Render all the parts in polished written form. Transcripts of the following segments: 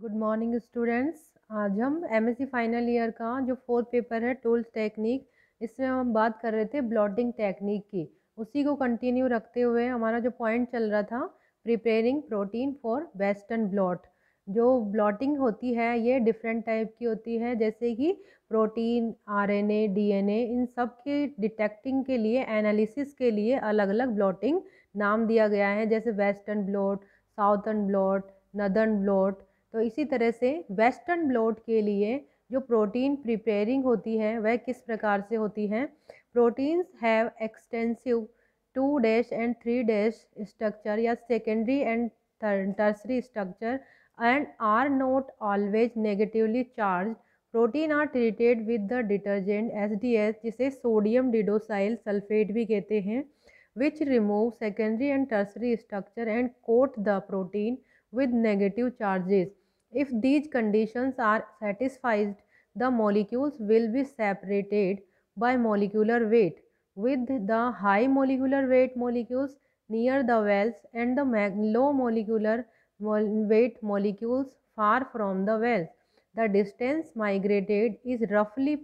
Good morning students. आज हम MSc final year का जो फोर्थ पेपर है टूल्स टेक्निक, इसमें हम बात कर रहे थे ब्लॉटिंग टेक्निक की। उसी को कंटिन्यू रखते हुए हमारा जो पॉइंट चल रहा था, preparing protein for western blot. जो ब्लॉटिंग होती है ये डिफरेंट टाइप की होती है, जैसे कि प्रोटीन, आरएनए, डीएनए, इन सब के डिटेक्टिंग के लिए, एनालिसिस के लिए अलग अलग ब्लॉटिंग नाम दिया गया है, जैसे western blot, southern blot, northern blot. तो इसी तरह से वेस्टर्न ब्लॉट के लिए जो प्रोटीन प्रिपेयरिंग होती है वह किस प्रकार से होती है। Proteins have extensive 2' and 3' structure या secondary and tertiary structure and are not always negatively charge. Protein are treated with the detergent SDS, जिसे सोडियम डिडोसाइल सल्फेट भी कहते हैं, which remove secondary and tertiary structure and coat the protein with negative charges. If these conditions are satisfied, the molecules will be separated by molecular weight, with the high molecular weight molecules near the wells and the low molecular weight molecules far from the wells. The distance migrated is roughly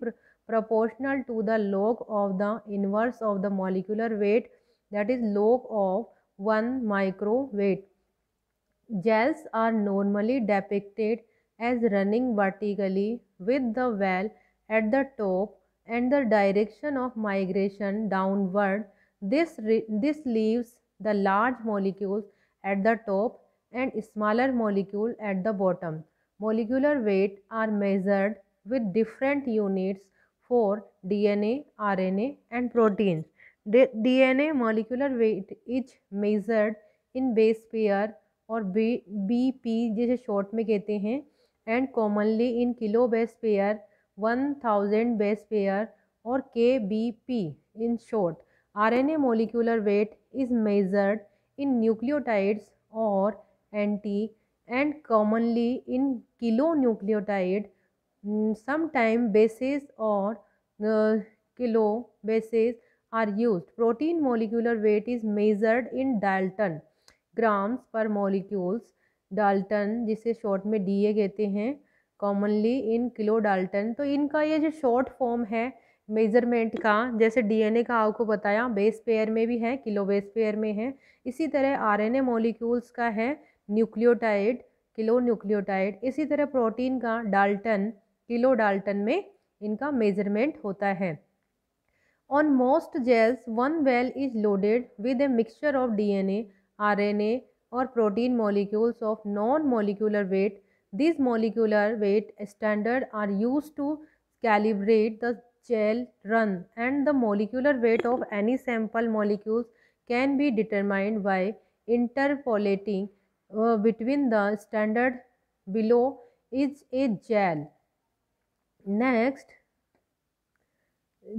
proportional to the log of the inverse of the molecular weight, that is log of 1 microweight. Gels are normally depicted as running vertically with the well at the top and the direction of migration downward. This leaves the large molecules at the top and smaller molecule at the bottom. Molecular weight are measured with different units for DNA, RNA and proteins. DNA molecular weight is measured in base pair और BP जिसे short में कहते हैं, and commonly in kilo base pair, 1000 base pair or KBP in short. RNA molecular weight is measured in nucleotides or NT and commonly in kilo nucleotide, sometime bases or kilo bases are used. Protein molecular weight is measured in dalton grams per molecules, dalton जिसे short में DA कहते हैं, commonly in kilo Dalton. तो इनका ये जो short form है measurement का, जैसे DNA का आपको बताया बेस पेयर में भी है, किलो बेस पेयर में है, इसी तरह RNA मॉलिक्यूल्स का है न्यूक्लियोटाइड, किलो न्यूक्लियोटाइड। इसी तरह प्रोटीन का डाल्टन, किलो डाल्टन में इनका मेजरमेंट होता है। On most gels, one well is loaded with a mixture of DNA, RNA or protein molecules of non-molecular weight. These molecular weight standards are used to calibrate the gel run, and the molecular weight of any sample molecules can be determined by interpolating between the standard below is a gel. Next,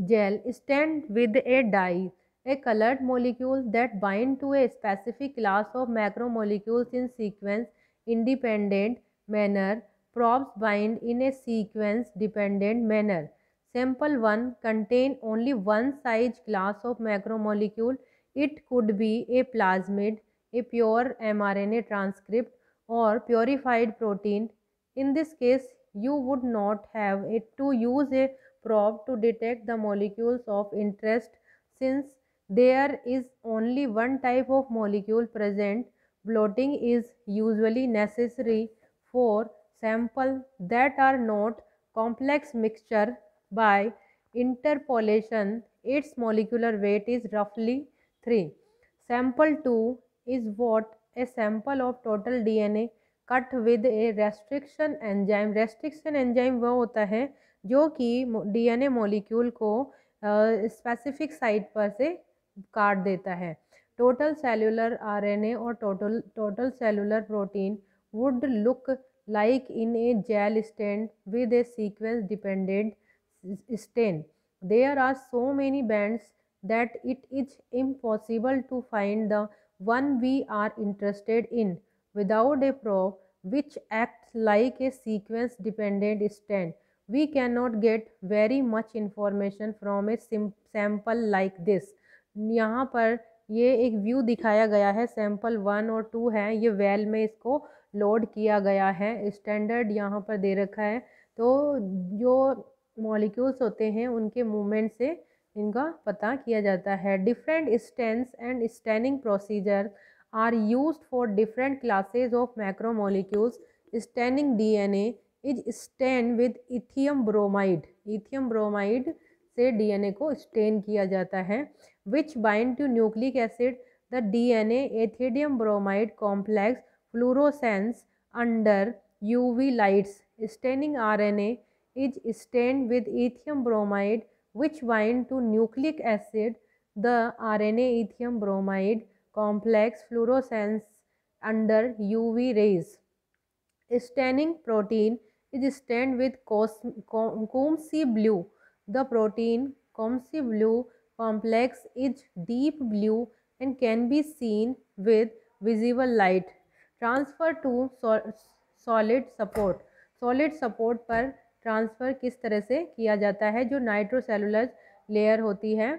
gel stand with a dye, a colored molecule that bind to a specific class of macromolecules in sequence independent manner. Probes bind in a sequence dependent manner. Sample 1 contain only one size class of macromolecule. It could be a plasmid, a pure mRNA transcript or purified protein. In this case, you would not have to use a probe to detect the molecules of interest, since there is only one type of molecule present. Blotting is usually necessary for samples that are not complex mixture. By interpolation, its molecular weight is roughly 3. Sample 2 is what a sample of total DNA cut with a restriction enzyme. Restriction enzyme वह होता है जो कि DNA molecule को specific site पर से काट देता है। टोटल सेलुलर RNA और total cellular protein would look like in a gel stand with a sequence dependent stain. There are so many bands that it is impossible to find the one we are interested in without a probe which acts like a sequence dependent stand. We cannot get very much information from a sample like this. यहाँ पर ये एक view दिखाया गया है, sample 1 और 2 है, ये वेल में इसको लोड किया गया है, स्टैंडर्ड यहाँ पर दे रखा है। तो जो मॉलिक्यूल्स होते हैं उनके मूवमेंट से इनका पता किया जाता है। Different stains and staining procedure are used for different classes of macromolecules. Staining DNA is stain with ethidium bromide. Ethidium bromide से डीएनए को स्टेन किया जाता है। Which bind to nucleic acid the DNA ethidium bromide complex fluorescence under UV lights. Staining RNA is stained with ethium bromide which bind to nucleic acid. The RNA ethium bromide complex fluorescence under UV rays. Staining protein is stained with Comsey blue. The protein Comsey blue complex is deep blue and can be seen with visible light. Transfer to solid support. Solid support पर transfer किस तरह से किया जाता है? जो नाइट्रोसेलुलर layer होती है।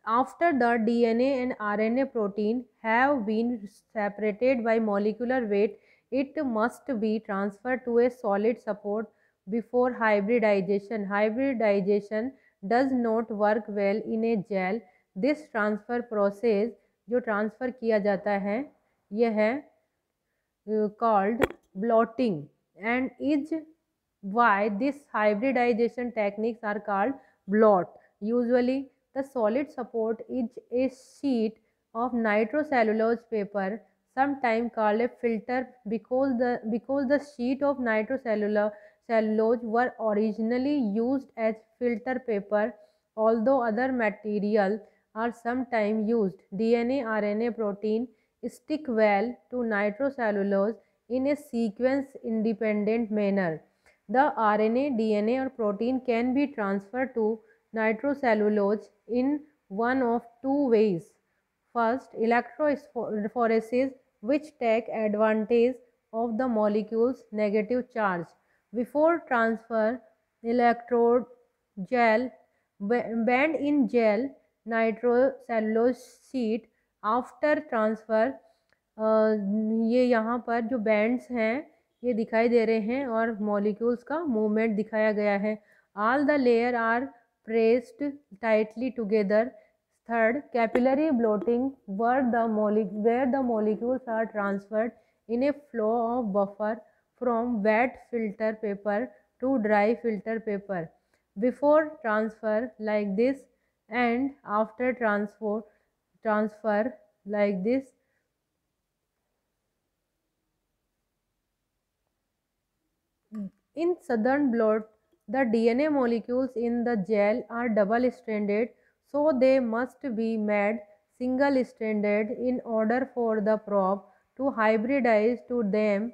After the DNA and RNA protein have been separated by molecular weight, it must be transferred to a solid support before hybridization. Hybridization does not work well in a gel. This transfer process जो transfer किया जाता है यह है called blotting and is why this hybridization techniques are called blot. Usually the solid support is a sheet of nitrocellulose paper, sometimes called a filter, because the sheet of nitrocellulose were originally used as filter paper, although other material are sometimes used. DNA, RNA, protein stick well to nitrocellulose in a sequence-independent manner. The RNA, DNA or protein can be transferred to nitrocellulose in one of two ways. First, electrophoresis, which take advantage of the molecule's negative charge. Before transfer, electrode gel band in gel nitrocellulose sheet. After transfer ये यहाँ पर जो bands हैं ये दिखाई दे रहे हैं और मॉलिक्यूल्स का मूवमेंट दिखाया गया है। All the layer are pressed tightly together. Third, capillary blotting where the molecules are transferred in a flow of buffer from wet filter paper to dry filter paper before transfer like this and after transfer like this. In southern blot, the DNA molecules in the gel are double stranded, so they must be made single stranded in order for the probe to hybridize to them.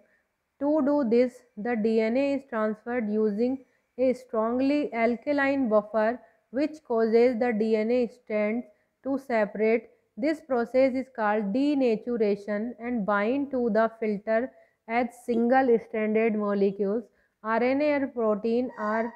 To do this, the DNA is transferred using a strongly alkaline buffer which causes the DNA strands to separate. This process is called denaturation and bind to the filter as single-stranded molecules. RNA and protein are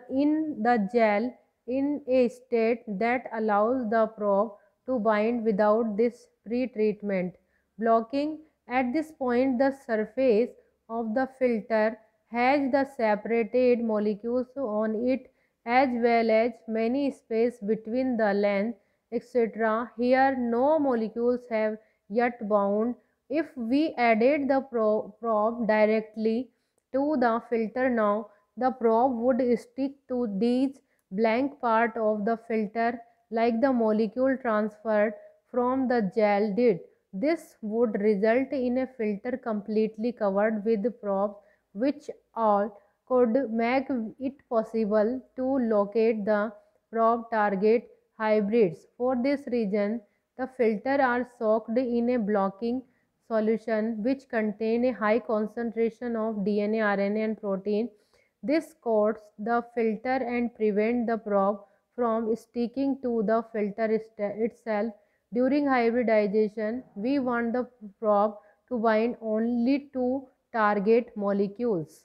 in the gel in a state that allows the probe to bind without this pre-treatment. Blocking. At this point, the surface of the filter has the separated molecules on it as well as many space between the length, etc. Here no molecules have yet bound. If we added the probe directly to the filter now, the probe would stick to these blank part of the filter like the molecule transferred from the gel did. This would result in a filter completely covered with probes, which all could make it possible to locate the probe target hybrids. For this reason, the filter are soaked in a blocking solution which contain a high concentration of DNA, RNA and protein. This coats the filter and prevent the probe from sticking to the filter itself. During hybridization, we want the probe to bind only to target molecules.